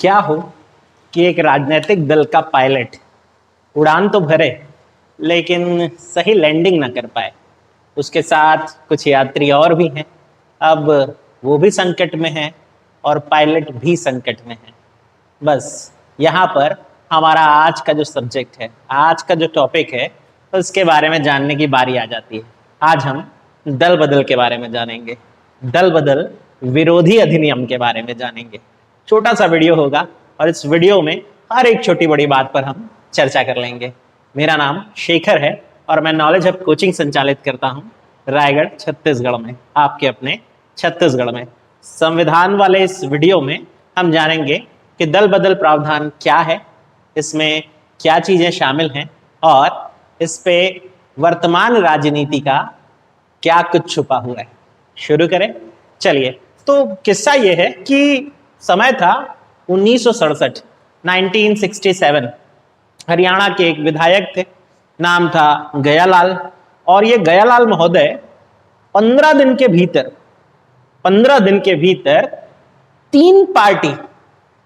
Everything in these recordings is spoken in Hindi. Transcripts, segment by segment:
क्या हो कि एक राजनीतिक दल का पायलट उड़ान तो भरे लेकिन सही लैंडिंग ना कर पाए। उसके साथ कुछ यात्री और भी हैं। अब वो भी संकट में हैं और पायलट भी संकट में है। बस यहाँ पर हमारा आज का जो सब्जेक्ट है, आज का जो टॉपिक है, उसके बारे में जानने की बारी आ जाती है। आज हम दल बदल के बारे में जानेंगे, दल बदल विरोधी अधिनियम के बारे में जानेंगे। छोटा सा वीडियो होगा और इस वीडियो में हर एक छोटी बड़ी बात पर हम चर्चा कर लेंगे। मेरा नाम शेखर है और मैं नॉलेज हब कोचिंग संचालित करता हूं रायगढ़ छत्तीसगढ़ में, आपके अपने छत्तीसगढ़ में। संविधान वाले इस वीडियो में हम जानेंगे कि दल बदल प्रावधान क्या है, इसमें क्या चीजें शामिल हैं और इस पे वर्तमान राजनीति का क्या कुछ छुपा हुआ है। शुरू करें, चलिए। तो किस्सा ये है कि समय था 1967, 1967। हरियाणा के एक विधायक थे, नाम था गयालाल। और ये गयालाल महोदय 15 दिन के भीतर 3 पार्टी,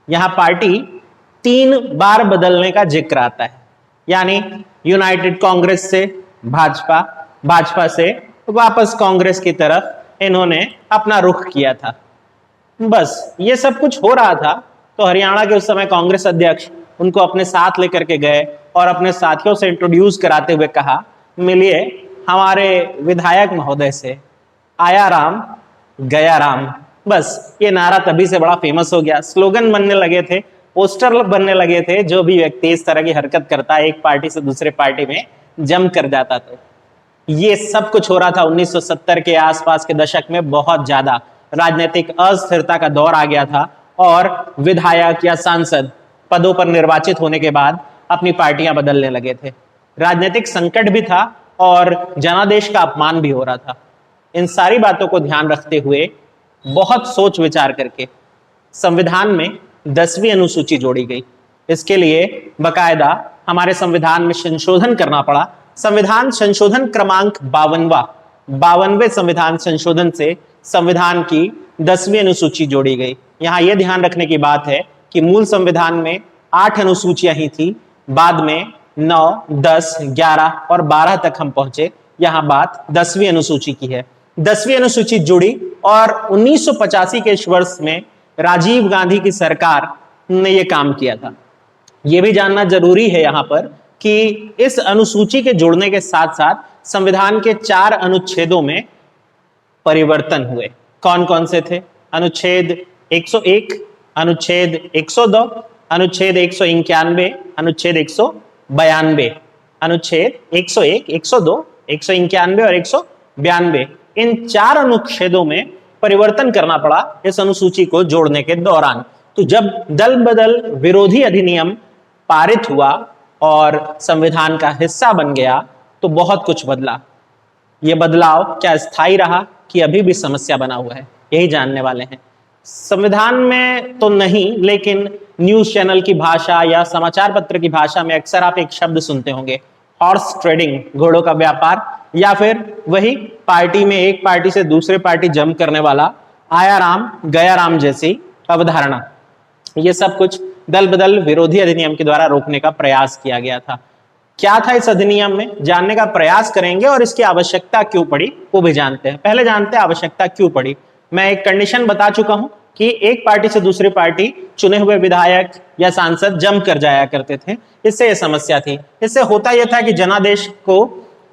यहां पार्टी 3 बार बदलने का जिक्र आता है। यानी यूनाइटेड कांग्रेस से भाजपा, भाजपा से वापस कांग्रेस की तरफ इन्होंने अपना रुख किया था। बस ये सब कुछ हो रहा था तो हरियाणा के उस समय कांग्रेस अध्यक्ष उनको अपने साथ लेकर के गए और अपने साथियों से इंट्रोड्यूस कराते हुए कहा, मिलिए हमारे विधायक महोदय से, आया राम गया राम। बस ये नारा तभी से बड़ा फेमस हो गया, स्लोगन बनने लगे थे, पोस्टर बनने लगे थे। जो भी व्यक्ति इस तरह की हरकत करता है, एक पार्टी से दूसरे पार्टी में जम कर जाता था। ये सब कुछ हो रहा था 1970 के आसपास के दशक में। बहुत ज्यादा राजनीतिक अस्थिरता का दौर आ गया था और विधायक या सांसद पदों पर निर्वाचित होने के बाद अपनी पार्टियां बदलने लगे थे। राजनीतिक संकट भी था और जनादेश का अपमान भी हो रहा था। इन सारी बातों को ध्यान रखते हुए बहुत सोच विचार करके संविधान में 10वीं अनुसूची जोड़ी गई। इसके लिए बकायदा हमारे संविधान में संशोधन करना पड़ा। संविधान संशोधन क्रमांक 52वें संविधान संशोधन से संविधान की 10वीं अनुसूची जोड़ी गई। यहां यह ध्यान रखने की बात है कि मूल संविधान में 8 अनुसूचियां ही थी, बाद में 9, 10, 11 और 12 तक हम पहुंचे। यहां बात 10वीं अनुसूची की है। 10वीं अनुसूची जुड़ी और 1985 के इस वर्ष में राजीव गांधी की सरकार ने यह काम किया था। यह भी जानना जरूरी है यहां पर कि इस अनुसूची के जुड़ने के साथ साथ संविधान के 4 अनुच्छेदों में परिवर्तन हुए। कौन कौन से थे? अनुच्छेद 101, अनुच्छेद 102, अनुच्छेद 191, अनुच्छेद 192, अनुच्छेद 101, 102, 191 और 192। इन 4 अनुच्छेदों में परिवर्तन करना पड़ा इस अनुसूची को जोड़ने के दौरान। तो जब दल बदल विरोधी अधिनियम पारित हुआ और संविधान का हिस्सा बन गया तो बहुत कुछ बदला। यह बदलाव क्या स्थायी रहा कि अभी भी समस्या बना हुआ है, यही जानने वाले हैं। संविधान में तो नहीं, लेकिन न्यूज चैनल की भाषा या समाचार पत्र की भाषा में अक्सर आप एक शब्द सुनते होंगे, हॉर्स ट्रेडिंग, घोड़ों का व्यापार, या फिर वही पार्टी में एक पार्टी से दूसरे पार्टी जम करने वाला आया राम गया राम जैसी अवधारणा। यह सब कुछ दल बदल विरोधी अधिनियम के द्वारा रोकने का प्रयास किया गया था। क्या था इस अधिनियम में, जानने का प्रयास करेंगे और इसकी आवश्यकता क्यों पड़ी वो भी जानते हैं। पहले जानते हैं आवश्यकता क्यों पड़ी। मैं एक कंडीशन बता चुका हूं कि एक पार्टी से दूसरी पार्टी चुने हुए विधायक या सांसद जम कर जाया करते थे। इससे यह समस्या थी। इससे होता यह था कि जनादेश को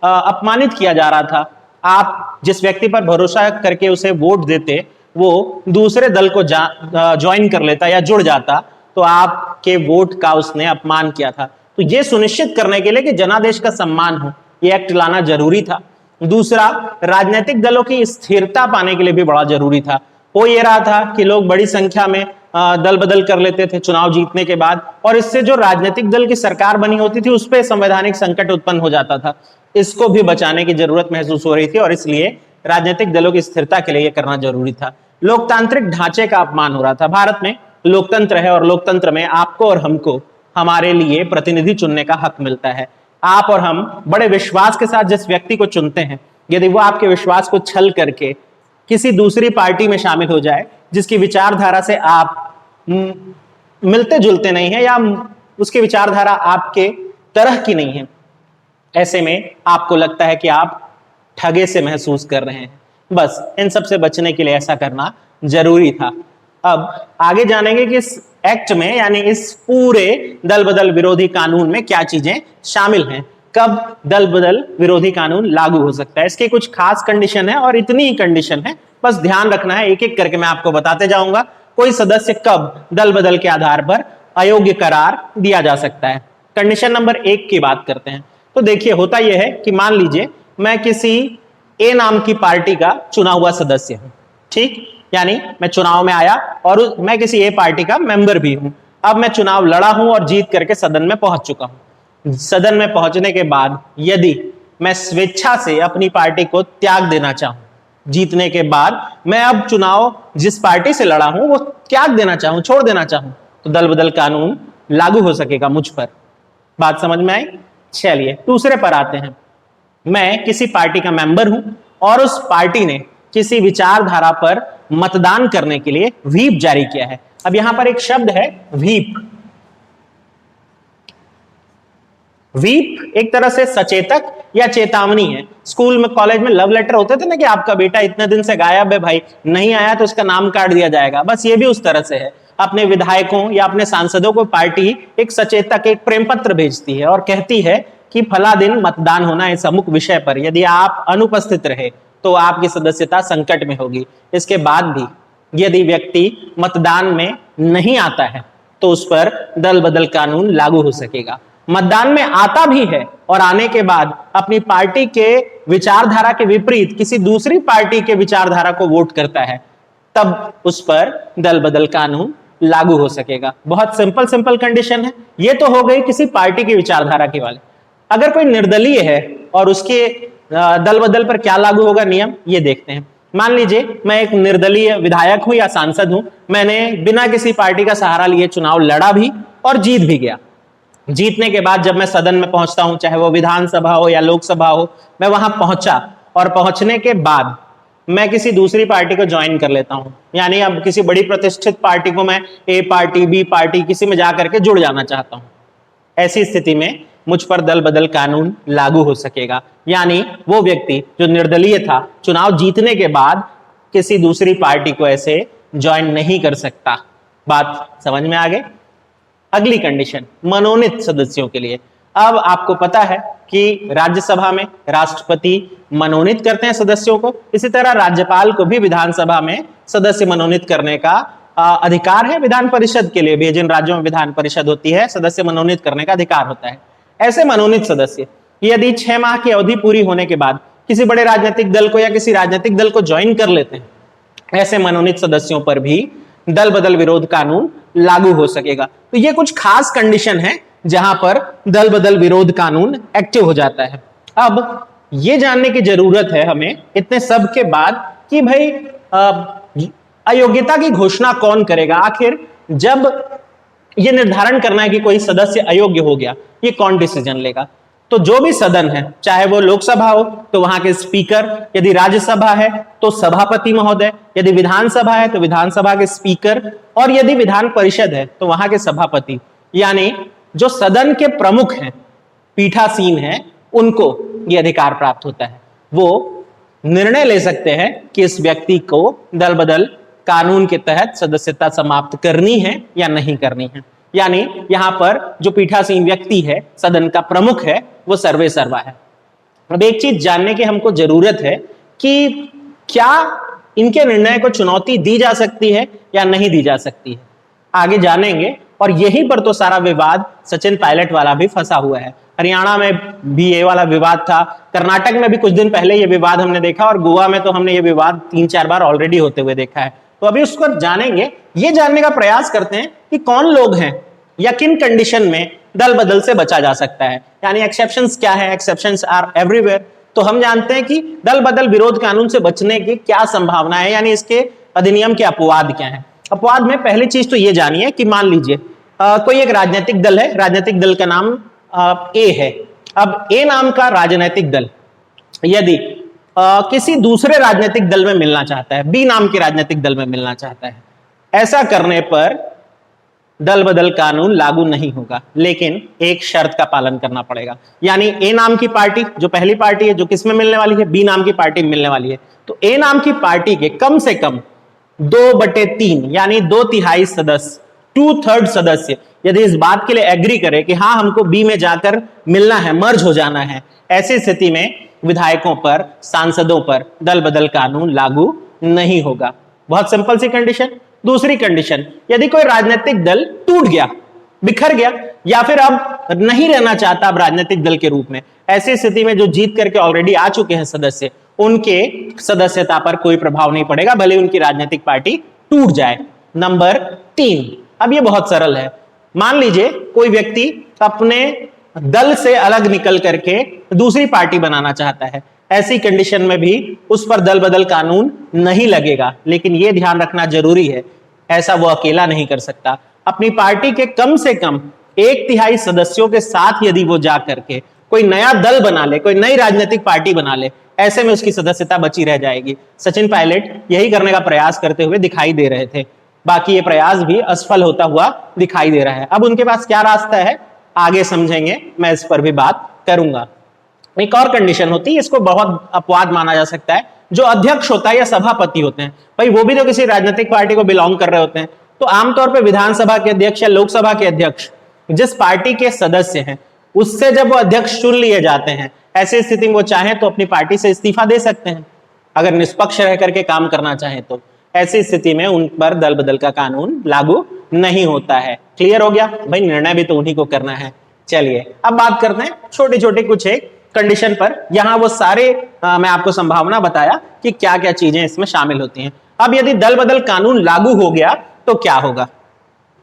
अपमानित किया जा रहा था। आप जिस व्यक्ति पर भरोसा करके उसे वोट देते, वो दूसरे दल को ज्वाइन कर लेता या जुड़ जाता तो आपके वोट का उसने अपमान किया था। तो यह सुनिश्चित करने के लिए कि जनादेश का सम्मान हो, यह एक्ट लाना जरूरी था। दूसरा, राजनीतिक दलों की स्थिरता पाने के लिए भी बड़ा जरूरी था। हो यह रहा था कि लोग बड़ी संख्या में दल बदल कर लेते थे चुनाव जीतने के बाद, और इससे जो राजनीतिक दल की सरकार बनी होती थी उस पर संवैधानिक संकट उत्पन्न हो जाता था। इसको भी बचाने की जरूरत महसूस हो रही थी और इसलिए राजनीतिक दलों की स्थिरता के लिए यह करना जरूरी था। लोकतांत्रिक ढांचे का अपमान हो रहा था। भारत में लोकतंत्र है और लोकतंत्र में आपको और हमको हमारे लिए प्रतिनिधि चुनने का हक मिलता है। आप और हम बड़े विश्वास के साथ जिस व्यक्ति को चुनते हैं, यदि वो आपके विश्वास को छल करके किसी दूसरी पार्टी में शामिल हो जाए जिसकी विचारधारा से आप मिलते जुलते नहीं है या उसकी विचारधारा आपके तरह की नहीं है, ऐसे में आपको लगता है कि आप ठगे से महसूस कर रहे हैं। बस इन सब से बचने के लिए ऐसा करना जरूरी था। अब आगे जानेंगे कि इस एक्ट में यानी इस पूरे दल बदल विरोधी कानून में क्या चीजें शामिल हैं, कब दल बदल विरोधी कानून लागू हो सकता है। इसके कुछ खास कंडीशन है और इतनी ही कंडीशन है, बस ध्यान रखना है, एक एक करके मैं आपको बताते जाऊंगा। कोई सदस्य कब दल बदल के आधार पर अयोग्य करार दिया जा सकता है। कंडीशन नंबर 1 की बात करते हैं। तो देखिए होता यह है कि मान लीजिए मैं किसी ए नाम की पार्टी का चुना हुआ सदस्य हूं, ठीक, यानी मैं चुनाव में आया और मैं किसी ए पार्टी का मेंबर भी हूं। अब मैं चुनाव लड़ा हूं और जीत करके सदन में पहुंच चुका हूं। सदन में पहुंचने के बाद यदि मैं स्वेच्छा से अपनी पार्टी को त्याग देना चाहूं, जीतने के बाद मैं अब चुनाव जिस पार्टी से लड़ा हूं वो त्याग देना चाहूं, छोड़ देना चाहूं, तो दल बदल कानून लागू हो सकेगा मुझ पर। बात समझ में आई? चलिए दूसरे पर आते हैं। मैं किसी पार्टी का मेंबर हूं और उस पार्टी ने किसी विचारधारा पर मतदान करने के लिए व्हीप जारी किया है। अब यहां पर एक शब्द है व्हीप। व्हीप एक तरह से सचेतक या चेतावनी है। स्कूल में कॉलेज में लव लेटर होते थे ना कि आपका बेटा इतने दिन से गायब है भाई, नहीं आया तो उसका नाम काट दिया जाएगा। बस ये भी उस तरह से है। अपने विधायकों या अपने सांसदों को पार्टी एक सचेतक एक प्रेम पत्र भेजती है और कहती है कि फला दिन मतदान होना इस अमुक विषय पर, यदि आप अनुपस्थित रहे तो आपकी सदस्यता संकट में होगी। इसके बाद भी यदि व्यक्ति मतदान में नहीं आता है तो उस पर दल बदल कानून लागू हो सकेगा। मतदान में आता भी है और आने के बाद अपनी पार्टी के विचारधारा के विपरीत किसी दूसरी पार्टी के विचारधारा को वोट करता है, तब उस पर दल बदल कानून लागू हो सकेगा। बहुत सिंपल कंडीशन है। ये तो हो गई किसी पार्टी की विचारधारा के वाले। अगर कोई निर्दलीय है और उसके दल बदल पर क्या लागू होगा नियम, ये देखते हैं। मान लीजिए मैं एक निर्दलीय विधायक हूं या सांसद हूं, मैंने बिना किसी पार्टी का सहारा लिए चुनाव लड़ा भी और जीत भी गया। जीतने के बाद जब मैं सदन में पहुंचता हूं, चाहे वो विधानसभा हो या लोकसभा हो, मैं वहां पहुंचा और पहुंचने के बाद मैं किसी दूसरी पार्टी को ज्वाइन कर लेता हूं, यानी अब किसी बड़ी प्रतिष्ठित पार्टी को मैं ए पार्टी बी पार्टी किसी में जाकर के जुड़ जाना चाहता हूं। ऐसी स्थिति में मुझ पर दल बदल कानून लागू हो सकेगा। यानी वो व्यक्ति जो निर्दलीय था, चुनाव जीतने के बाद किसी दूसरी पार्टी को ऐसे ज्वाइन नहीं कर सकता। बात समझ में आ गई? अगली कंडीशन मनोनीत सदस्यों के लिए। अब आपको पता है कि राज्यसभा में राष्ट्रपति मनोनीत करते हैं सदस्यों को, इसी तरह राज्यपाल को भी विधानसभा में सदस्य मनोनीत करने का अधिकार है। विधान परिषद के लिए भी, जिन राज्यों में विधान परिषद होती है, सदस्य मनोनीत करने का अधिकार होता है। ऐसे मनोनीत सदस्य यदि 6 माह की अवधि पूरी होने के बाद किसी बड़े राजनीतिक दल को या किसी राजनीतिक दल को ज्वाइन कर लेते हैं, ऐसे मनोनीत सदस्यों पर भी दल बदल विरोध कानून लागू हो सकेगा। तो ये कुछ खास कंडीशन है जहां पर दल बदल विरोध कानून एक्टिव हो जाता है। अब ये जानने की जरूरत है हमें इतने सब के बाद कि भाई अयोग्यता की घोषणा कौन करेगा। आखिर जब ये निर्धारण करना है कि कोई सदस्य अयोग्य हो गया, ये कौन डिसीजन लेगा? तो जो भी सदन है, चाहे वो लोकसभा हो तो वहां के स्पीकर, यदि राज्यसभा है तो सभापति महोदय, यदि विधानसभा है तो विधानसभा के स्पीकर, और यदि विधान परिषद है तो वहां के सभापति, यानी जो सदन के प्रमुख हैं, पीठासीन हैं, उनको यह अधिकार प्राप्त होता है। वो निर्णय ले सकते हैं कि इस व्यक्ति को दल बदल कानून के तहत सदस्यता समाप्त करनी है या नहीं करनी है। यानी यहां पर जो पीठासीन व्यक्ति है, सदन का प्रमुख है, वो सर्वे सर्वा है। अब एक चीज जानने की हमको जरूरत है कि क्या इनके निर्णय को चुनौती दी जा सकती है या नहीं दी जा सकती है, आगे जानेंगे। और यहीं पर तो सारा विवाद सचिन पायलट वाला भी फंसा हुआ है। हरियाणा में भी ये वाला विवाद था, कर्नाटक में भी कुछ दिन पहले ये विवाद हमने देखा, और गोवा में तो हमने ये विवाद 3-4 बार ऑलरेडी होते हुए देखा है। तो अभी उसको जानेंगे, ये जानने का प्रयास करते हैं कि कौन लोग हैं या किन कंडीशन में दल बदल से बचा जा सकता है, यानी एक्सेप्शंस क्या है। Exceptions are everywhere. तो हम जानते हैं कि दल बदल विरोध कानून से बचने की क्या संभावना है, यानी इसके अधिनियम के अपवाद क्या है। अपवाद में पहली चीज तो ये जानिए कि मान लीजिए कोई एक राजनीतिक दल है, राजनीतिक दल का नाम ए है। अब ए नाम का राजनीतिक दल यदि किसी दूसरे राजनीतिक दल में मिलना चाहता है, बी नाम के राजनीतिक दल में मिलना चाहता है, ऐसा करने पर दल बदल कानून लागू नहीं होगा, लेकिन एक शर्त का पालन करना पड़ेगा। यानी ए नाम की पार्टी जो पहली पार्टी है, जो किसमें मिलने वाली है, बी नाम की पार्टी में मिलने वाली है, तो ए नाम की पार्टी के कम से कम 2/3 यानी 2/3 सदस्य, 2/3 सदस्य यदि इस बात के लिए एग्री करे कि हाँ हमको बी में जाकर मिलना है, मर्ज हो जाना है, ऐसी स्थिति में विधायकों पर, सांसदों पर दल बदल कानून लागू नहीं होगा। बहुत सिंपल सी कंडीशन। दूसरी कंडीशन, यदि कोई राजनीतिक दल टूट गया, बिखर गया, या फिर अब नहीं रहना चाहता अब राजनीतिक दल के रूप में, ऐसी स्थिति में जो जीत करके ऑलरेडी आ चुके हैं सदस्य, उनके सदस्यता पर कोई प्रभाव नहीं पड़ेगा, भले उनकी राजनीतिक पार्टी टूट जाए। नंबर 3, अब ये बहुत सरल है। मान लीजिए कोई व्यक्ति अपने दल से अलग निकल करके दूसरी पार्टी बनाना चाहता है, ऐसी कंडीशन में भी उस पर दल बदल कानून नहीं लगेगा, लेकिन यह ध्यान रखना जरूरी है, ऐसा वो अकेला नहीं कर सकता। अपनी पार्टी के कम से कम 1/3 सदस्यों के साथ यदि वो जा करके कोई नया दल बना ले, कोई नई राजनीतिक पार्टी बना ले, ऐसे में उसकी सदस्यता बची रह जाएगी। सचिन पायलट यही करने का प्रयास करते हुए दिखाई दे रहे थे, बाकी ये प्रयास भी असफल होता हुआ दिखाई दे रहा है। अब उनके पास क्या रास्ता है, आगे समझेंगे, मैं इस पर भी बात करूंगा। एक और कंडीशन होती है, इसको बहुत अपवाद माना जा सकता है, जो अध्यक्ष होता है या सभापति होते हैं, भाई वो भी तो किसी राजनीतिक पार्टी को बिलोंग कर रहे होते हैं, तो आमतौर पर विधानसभा के अध्यक्ष या लोकसभा के अध्यक्ष जिस पार्टी के सदस्य हैं उससे जब वो अध्यक्ष चुन लिए जाते हैं, ऐसी स्थिति में वो चाहें तो अपनी पार्टी से इस्तीफा दे सकते हैं, अगर निष्पक्ष रह करके काम करना चाहें तो। ऐसी स्थिति में उन पर दल बदल का कानून लागू नहीं होता है। क्लियर हो गया भाई, निर्णय भी तो उन्हीं को करना है। चलिए अब बात करते हैं छोटी छोटी कुछ एक कंडीशन पर। यहां वो सारे मैं आपको संभावना बताया कि क्या क्या चीजें इसमें शामिल होती हैं। अब यदि दल बदल कानून लागू हो गया तो क्या होगा,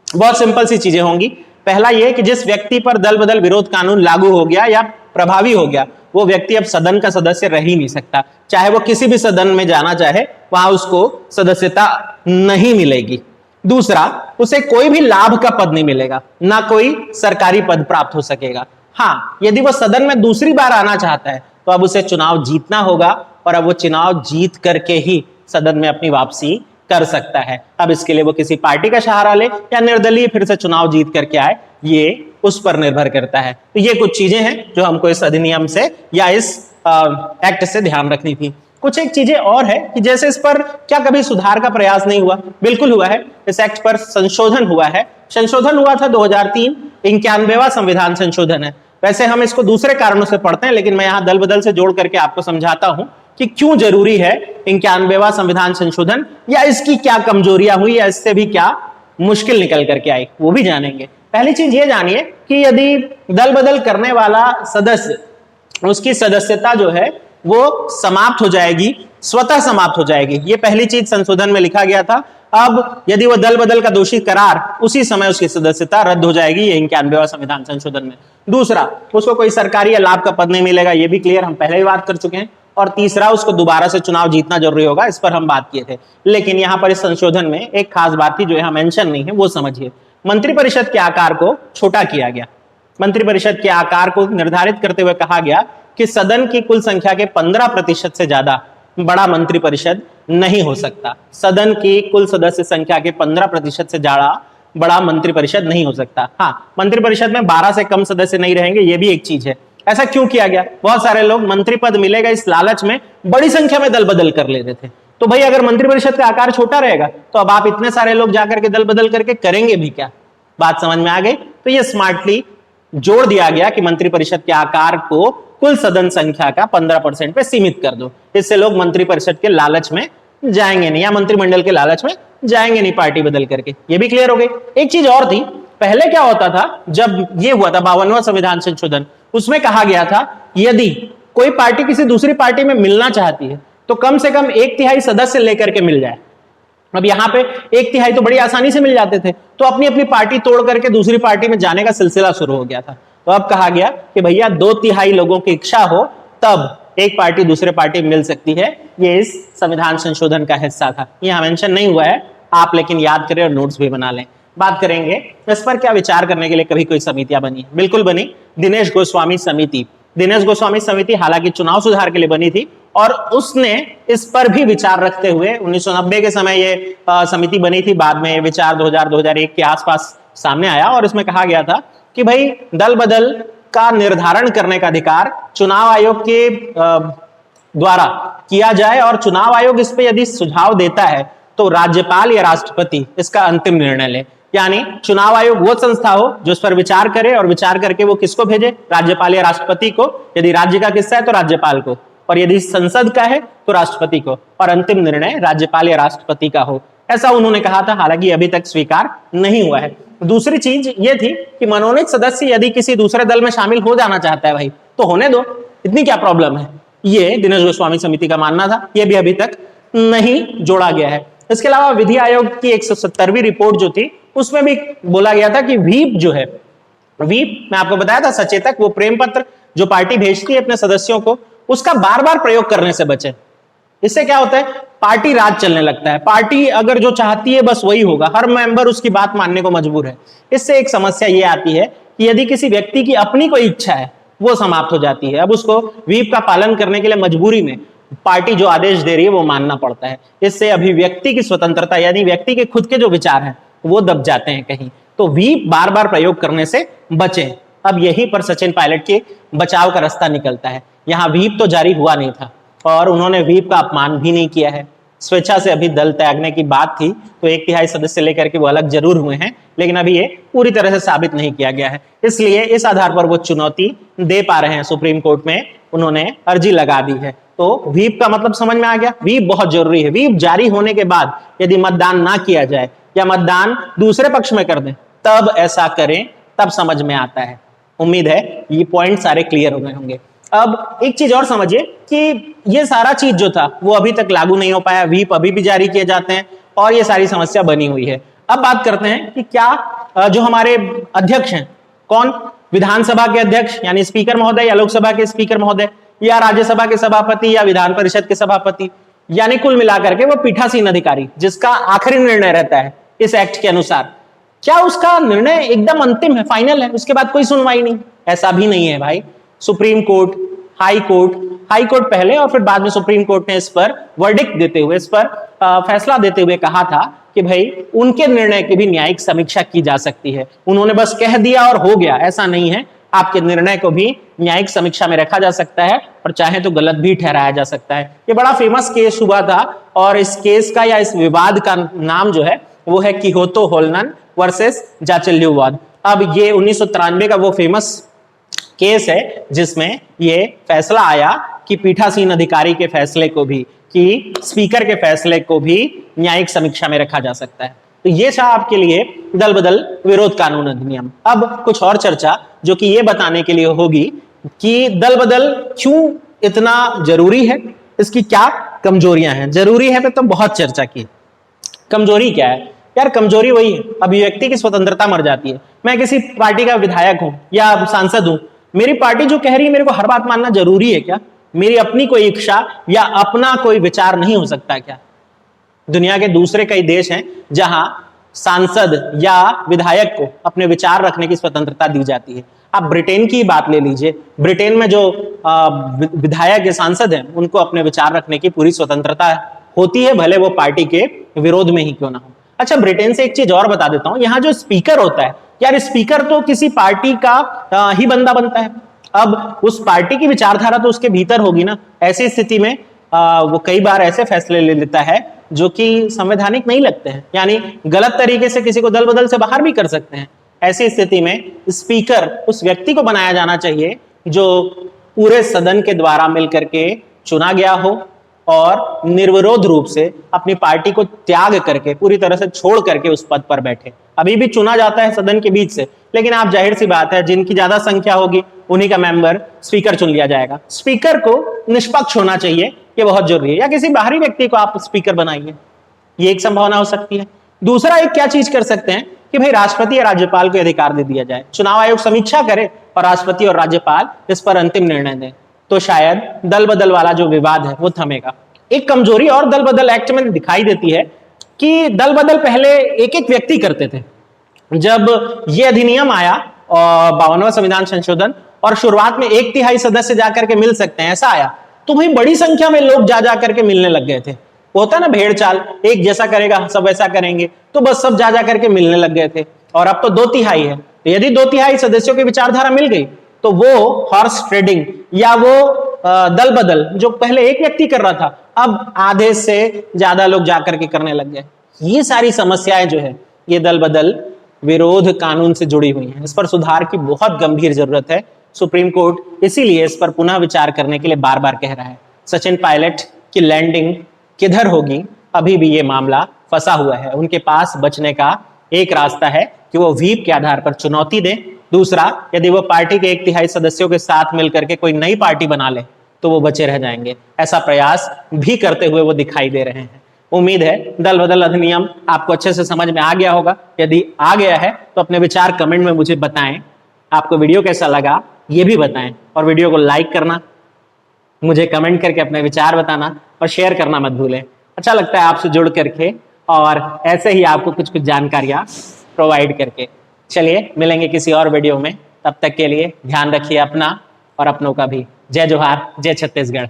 बहुत सिंपल सी चीजें होंगी। पहला यह कि जिस व्यक्ति पर दल बदल विरोध कानून लागू हो गया या प्रभावी हो गया, वो व्यक्ति अब सदन का सदस्य रह ही नहीं सकता, चाहे वो किसी भी सदन में जाना चाहे, वहां उसको सदस्यता नहीं मिलेगी। दूसरा, उसे कोई भी लाभ का पद नहीं मिलेगा, ना कोई सरकारी पद प्राप्त हो सकेगा। हाँ, यदि वो सदन में दूसरी बार आना चाहता है तो अब उसे चुनाव जीतना होगा, और अब वो चुनाव जीत करके ही सदन में अपनी वापसी कर सकता है। अब इसके लिए वो किसी पार्टी का सहारा ले या निर्दलीय फिर से चुनाव जीत करके आए, ये उस पर निर्भर करता है। तो ये कुछ चीजें हैं जो हमको इस अधिनियम से या इस एक्ट से ध्यान रखनी थी। कुछ एक चीजें और है कि जैसे इस पर क्या कभी सुधार का प्रयास नहीं हुआ, बिल्कुल हुआ है। इस एक्ट पर संशोधन हुआ है, संशोधन हुआ था 2003, 91वां संविधान संशोधन है। वैसे हम इसको दूसरे कारणों से पढ़ते हैं, लेकिन मैं यहां दल बदल से जोड़ करके आपको समझाता हूं कि क्यों जरूरी है 91वां संविधान संशोधन, या इसकी क्या कमजोरियां हुई, या इससे भी क्या मुश्किल निकल करके आई, वो भी जानेंगे। पहली चीज ये जानिए कि यदि दल बदल करने वाला सदस्य, उसकी सदस्यता जो है वो समाप्त हो जाएगी, स्वतः समाप्त हो जाएगी। ये पहली चीज संशोधन में लिखा गया था। अब यदि वो दल बदल का दोषी करार, उसी समय उसकी सदस्यता रद्द हो जाएगी, ये 91वां संविधान संशोधन में। दूसरा, उसको कोई सरकारी या लाभ का पद नहीं मिलेगा, ये भी क्लियर, हम पहले ही बात कर चुके हैं। और तीसरा, उसको दोबारा से चुनाव जीतना जरूरी होगा, इस पर हम बात किए थे। लेकिन यहां पर इस संशोधन में एक खास बात थी जो यहां मेंशन नहीं है, वो समझिए। मंत्रिपरिषद के आकार को छोटा किया गया। मंत्रिपरिषद के आकार को निर्धारित करते हुए कहा गया कि सदन की कुल संख्या के 15% से ज्यादा बड़ा मंत्रिपरिषद नहीं हो सकता। सदन की कुल सदस्य संख्या के 15% से ज्यादा बड़ा मंत्रिपरिषद नहीं हो सकता। हाँ, मंत्रिपरिषद में 12 से कम सदस्य नहीं रहेंगे, ये भी एक चीज है। ऐसा क्यों किया गया? बहुत सारे लोग मंत्री पद मिलेगा इस लालच में बड़ी संख्या में दल बदल कर लेते थे। तो भाई अगर मंत्रिपरिषद का आकार छोटा रहेगा तो अब आप इतने सारे लोग जाकर के दल बदल करके करेंगे भी क्या? बात समझ में आ गई? तो ये स्मार्टली जोड़ दिया गया कि मंत्रिपरिषद के आकार को कुल सदन संख्या का 15% पे सीमित कर दो। इससे लोग मंत्रिपरिषद के लालच में जाएंगे नहीं, या मंत्रिमंडल के लालच में जाएंगे नहीं पार्टी बदल करके। ये भी क्लियर हो गई। एक चीज और थी, पहले क्या होता था, जब ये हुआ था 52वां संविधान संशोधन, उसमें कहा गया था यदि कोई पार्टी किसी दूसरी पार्टी में मिलना चाहती है तो कम से कम 1/3 सदस्य लेकर के मिल जाए। अब यहाँ पे 1/3 तो बड़ी आसानी से मिल जाते थे, तो अपनी अपनी पार्टी तोड़ करके दूसरी पार्टी में जाने का सिलसिला शुरू हो गया था। तो अब कहा गया कि भैया 2/3 लोगों की इच्छा हो तब एक पार्टी दूसरे पार्टी में मिल सकती है। ये इस संविधान संशोधन का हिस्सा था। यहां मेंशन नहीं हुआ है, आप लेकिन याद करें और नोट्स भी बना लें। बात करेंगे इस पर क्या विचार करने के लिए कभी कोई समितियां बनी? बिल्कुल बनी, दिनेश गोस्वामी समिति। दिनेश गोस्वामी समिति हालांकि चुनाव सुधार के लिए बनी थी और उसने इस पर भी विचार रखते हुए 1990 के समय ये समिति बनी थी, बाद में विचार 2000-2001 के आसपास सामने आया और इसमें कहा गया था कि भाई दल बदल का निर्धारण करने का अधिकार चुनाव आयोग के द्वारा किया जाए और चुनाव आयोग इस पे यदि सुझाव देता है तो राज्यपाल या राष्ट्रपति इसका अंतिम निर्णय ले। यानी चुनाव आयोग वो संस्था हो जो इस पर विचार करे और विचार करके वो किसको भेजे, राज्यपाल या राष्ट्रपति को। यदि राज्य का किस्सा है तो राज्यपाल को, और यदि संसद का है तो राष्ट्रपति को, और अंतिम निर्णय राज्यपाल या राष्ट्रपति का हो, ऐसा उन्होंने कहा था। हालांकि अभी तक स्वीकार नहीं हुआ है। दूसरी चीज ये थी कि मनोनीत सदस्य यदि किसी दूसरे दल में शामिल हो जाना चाहता है भाई तो होने दो, इतनी क्या प्रॉब्लम है, ये दिनेश गोस्वामी समिति का मानना था। ये भी अभी तक नहीं जोड़ा गया है। इसके अलावा विधि आयोग की 170वीं रिपोर्ट जो थी उसमें भी बोला गया था कि व्हीप जो है, व्हीप मैं आपको बताया था सचेतक, वो प्रेम पत्र जो पार्टी भेजती है अपने सदस्यों को, उसका बार बार प्रयोग करने से बचे। इससे क्या होता है, पार्टी राज चलने लगता है। पार्टी अगर जो चाहती है बस वही होगा, हर मेंबर उसकी बात मानने को मजबूर है। इससे एक समस्या ये आती है कि यदि किसी व्यक्ति की अपनी कोई इच्छा है वो समाप्त हो जाती है। अब उसको व्हीप का पालन करने के लिए मजबूरी में पार्टी जो आदेश दे रही है वो मानना पड़ता है। इससे अभिव्यक्ति की स्वतंत्रता यानी व्यक्ति के खुद के जो विचार हैं वो दब जाते हैं कहीं। तो व्हीप बार बार प्रयोग करने से बचें। अब यहीं पर सचिन पायलट के बचाव का रास्ता निकलता है। यहाँ व्हीप तो जारी हुआ नहीं था और उन्होंने व्हीप का अपमान भी नहीं किया है। स्वेच्छा से अभी दल त्यागने की बात थी तो 1/3 सदस्य लेकर के वो अलग जरूर हुए हैं, लेकिन अभी ये पूरी तरह से साबित नहीं किया गया है। इसलिए इस आधार पर वो चुनौती दे पा रहे हैं। सुप्रीम कोर्ट में उन्होंने अर्जी लगा दी है। तो व्हीप का मतलब समझ में आ गया। व्हीप बहुत जरूरी है। व्हीप जारी होने के बाद यदि मतदान ना किया जाए या मतदान दूसरे पक्ष में कर दें तब ऐसा करें, तब समझ में आता है। उम्मीद है ये पॉइंट सारे क्लियर हो गए होंगे। अब एक चीज और समझिए कि ये सारा चीज जो था वो अभी तक लागू नहीं हो पाया। व्हीप अभी भी जारी किए जाते हैं और ये सारी समस्या बनी हुई है। अब बात करते हैं कि क्या जो हमारे अध्यक्ष हैं, कौन, विधानसभा के अध्यक्ष यानी स्पीकर महोदय या लोकसभा के स्पीकर महोदय या राज्यसभा के सभापति या विधान परिषद के सभापति, यानी कुल मिलाकर के वो पीठासीन अधिकारी जिसका आखिरी निर्णय रहता है इस एक्ट के अनुसार, क्या उसका निर्णय एकदम अंतिम है, फाइनल है, उसके बाद कोई सुनवाई नहीं? ऐसा भी नहीं है भाई। सुप्रीम कोर्ट, हाई कोर्ट पहले और फिर बाद में सुप्रीम कोर्ट ने इस पर वर्डिक्ट देते हुए, इस पर फैसला देते हुए कहा था कि भाई उनके निर्णय की भी न्यायिक समीक्षा की जा सकती है। उन्होंने बस कह दिया और हो गया, ऐसा नहीं है। आपके निर्णय को भी न्यायिक समीक्षा में रखा जा सकता है और चाहे तो गलत भी ठहराया जा सकता है। ये बड़ा फेमस केस हुआ था और इस केस का या इस विवाद का नाम जो है वो है किहोतो होलनन वर्सेस जाचेल्यूवाद। अब ये 1993 का वो फेमस केस है जिसमें ये फैसला आया कि पीठासीन अधिकारी के फैसले को भी, कि स्पीकर के फैसले को भी न्यायिक समीक्षा में रखा जा सकता है। तो ये था आपके लिए दल बदल विरोध कानून अधिनियम। अब कुछ और चर्चा जो कि ये बताने के लिए होगी कि दल बदल क्यों इतना जरूरी है, इसकी क्या कमजोरियां हैं। जरूरी है पे तो बहुत चर्चा की, कमजोरी क्या है यार? कमजोरी वही है, अभिव्यक्ति की स्वतंत्रता मर जाती है। मैं किसी पार्टी का विधायक हूं या सांसद हूं, मेरी पार्टी जो कह रही है मेरे को हर बात मानना जरूरी है क्या? मेरी अपनी कोई इच्छा या अपना कोई विचार नहीं हो सकता क्या? दुनिया के दूसरे कई देश हैं जहां सांसद या विधायक को अपने विचार रखने की स्वतंत्रता दी जाती है। आप ब्रिटेन की बात ले लीजिए, ब्रिटेन में जो विधायक या सांसद हैं उनको अपने विचार रखने की पूरी स्वतंत्रता होती है, भले वो पार्टी के विरोध में ही क्यों ना हो। अच्छा, ब्रिटेन से एक चीज और बता देता हूं, यहाँ जो स्पीकर होता है यार, स्पीकर तो किसी पार्टी का ही बंदा बनता है। अब उस पार्टी की विचारधारा तो उसके भीतर होगी ना। ऐसी स्थिति में वो कई बार ऐसे फैसले ले लेता है जो कि संवैधानिक नहीं लगते हैं, यानी गलत तरीके से किसी को दल बदल से बाहर भी कर सकते हैं। ऐसी स्थिति में स्पीकर उस व्यक्ति को बनाया जाना चाहिए जो पूरे सदन के द्वारा मिलकर के चुना गया हो और निर्विरोध रूप से अपनी पार्टी को त्याग करके, पूरी तरह से छोड़ करके उस पद पर बैठे। अभी भी चुना जाता है सदन के बीच से, लेकिन आप जाहिर सी बात है जिनकी ज्यादा संख्या होगी उन्हीं का मेंबर स्पीकर चुन लिया जाएगा। स्पीकर को निष्पक्ष होना चाहिए, ये बहुत जरूरी है। या किसी बाहरी व्यक्ति को आप स्पीकर बनाइए, ये एक संभावना हो सकती है। दूसरा एक क्या चीज कर सकते हैं कि भाई राष्ट्रपति या राज्यपाल को अधिकार दे दिया जाए, चुनाव आयोग समीक्षा करे और राष्ट्रपति और राज्यपाल इस पर अंतिम निर्णय दें, तो शायद दल बदल वाला जो विवाद है वो थमेगा। एक कमजोरी और दल बदल एक्ट में दिखाई देती है कि दल बदल पहले एक एक व्यक्ति करते थे। जब ये अधिनियम आया और 52वां संविधान संशोधन और शुरुआत में 1/3 सदस्य जाकर के मिल सकते हैं ऐसा आया, तो भाई बड़ी संख्या में लोग जा करके मिलने लग गए थे। वो होता ना भेड़ चाल, एक जैसा करेगा सब वैसा करेंगे, तो बस सब जा करके मिलने लग गए थे। और अब तो 2/3 है, तो यदि 2/3 सदस्यों की विचारधारा मिल गई तो वो हॉर्स ट्रेडिंग या वो दल बदल जो पहले एक व्यक्ति कर रहा था, अब आधे से ज्यादा लोग जाकर के करने लग गए। ये सारी समस्याएं जो है ये दल बदल विरोध कानून से जुड़ी हुई हैं। इस पर सुधार की बहुत गंभीर जरूरत है। सुप्रीम कोर्ट इसीलिए इस पर पुनः विचार करने के लिए बार बार कह रहा है। सचिन पायलट की लैंडिंग किधर होगी, अभी भी ये मामला फंसा हुआ है। उनके पास बचने का एक रास्ता है कि वो व्हीप के आधार पर चुनौती दें। दूसरा, यदि वो पार्टी के 1/3 सदस्यों के साथ मिलकर के कोई नई पार्टी बना ले तो वो बचे रह जाएंगे। ऐसा प्रयास भी करते हुए वो दिखाई दे रहे हैं। उम्मीद है दल बदल अधिनियम आपको अच्छे से समझ में आ गया होगा। यदि आ गया है तो अपने विचार कमेंट में मुझे बताएं। आपको वीडियो कैसा लगा ये भी बताएं, और वीडियो को लाइक करना, मुझे कमेंट करके अपने विचार बताना और शेयर करना मत भूलें। अच्छा लगता है आपसे जुड़ करके और ऐसे ही आपको कुछ कुछ जानकारियां प्रोवाइड करके। चलिए मिलेंगे किसी और वीडियो में, तब तक के लिए ध्यान रखिए अपना और अपनों का भी। जय जोहार, जय छत्तीसगढ़।